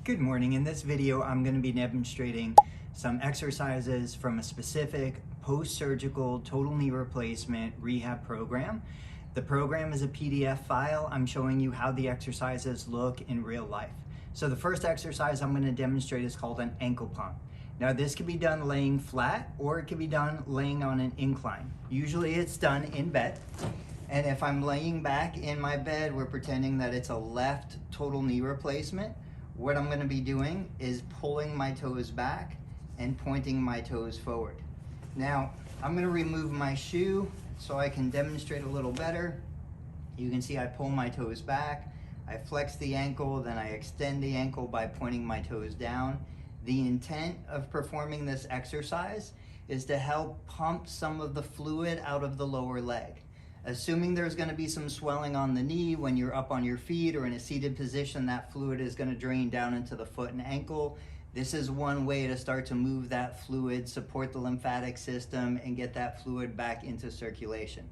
Good morning. In this video, I'm going to be demonstrating some exercises from a specific post-surgical total knee replacement rehab program. The program is a PDF file. I'm showing you how the exercises look in real life. So the first exercise I'm going to demonstrate is called an ankle pump. Now this can be done laying flat or it can be done laying on an incline. Usually it's done in bed. And if I'm laying back in my bed, we're pretending that it's a left total knee replacement. What I'm going to be doing is pulling my toes back and pointing my toes forward. Now, I'm going to remove my shoe so I can demonstrate a little better. You can see I pull my toes back, I flex the ankle, then I extend the ankle by pointing my toes down. The intent of performing this exercise is to help pump some of the fluid out of the lower leg. Assuming there's going to be some swelling on the knee when you're up on your feet or in a seated position, that fluid is going to drain down into the foot and ankle. This is one way to start to move that fluid, support the lymphatic system, and get that fluid back into circulation.